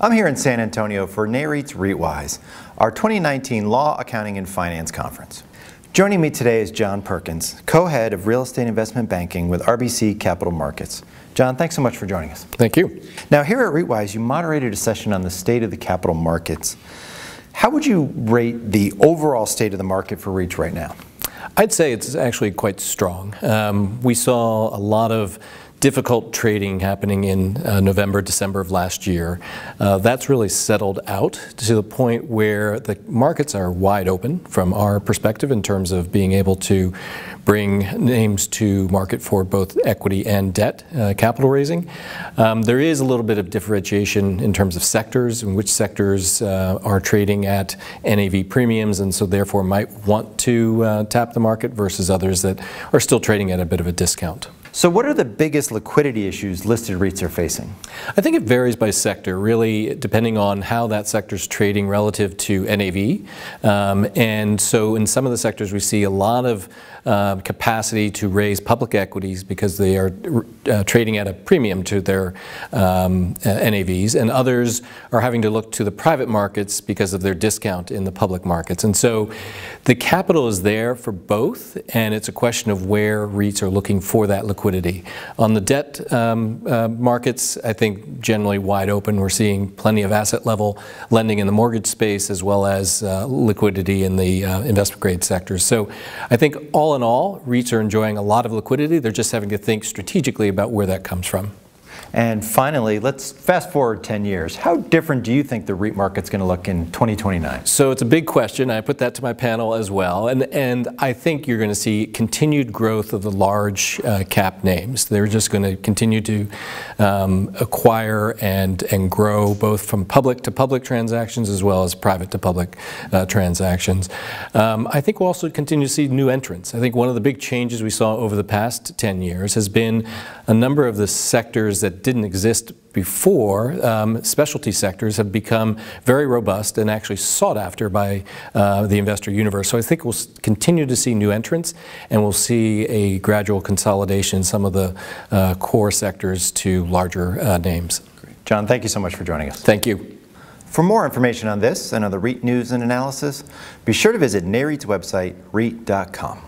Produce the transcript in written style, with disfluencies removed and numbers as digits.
I'm here in San Antonio for REITs REITwise, our 2019 Law, Accounting, and Finance Conference. Joining me today is John Perkins, co-head of Real Estate Investment Banking with RBC Capital Markets. John, thanks so much for joining us. Thank you. Now, here at REITwise, you moderated a session on the state of the capital markets. How would you rate the overall state of the market for REITs right now? I'd say it's actually quite strong. We saw a lot of difficult trading happening in November, December of last year. That's really settled out to the point where the markets are wide open from our perspective in terms of being able to bring names to market for both equity and debt capital raising. There is a little bit of differentiation in terms of sectors, and which sectors are trading at NAV premiums and so therefore might want to tap the market versus others that are still trading at a bit of a discount. So what are the biggest liquidity issues listed REITs are facing? I think it varies by sector, really depending on how that sector is trading relative to NAV. And so in some of the sectors we see a lot of capacity to raise public equities because they are trading at a premium to their NAVs, and others are having to look to the private markets because of their discount in the public markets. And so the capital is there for both, and it's a question of where REITs are looking for that liquidity. On the debt markets, I think generally wide open. We're seeing plenty of asset level lending in the mortgage space as well as liquidity in the investment grade sectors. So I think all in all, REITs are enjoying a lot of liquidity. They're just having to think strategically about where that comes from. And finally, let's fast forward 10 years. How different do you think the REIT market's going to look in 2029? So it's a big question. I put that to my panel as well. And I think you're going to see continued growth of the large cap names. They're just going to continue to acquire and grow both from public to public transactions as well as private to public transactions. I think we'll also continue to see new entrants. I think one of the big changes we saw over the past 10 years has been a number of the sectors that didn't exist before. Specialty sectors have become very robust and actually sought after by the investor universe. So I think we'll continue to see new entrants, and we'll see a gradual consolidation in some of the core sectors to larger names. Great. John, thank you so much for joining us. Thank you. For more information on this and other REIT news and analysis, be sure to visit NAREIT's website, REIT.com.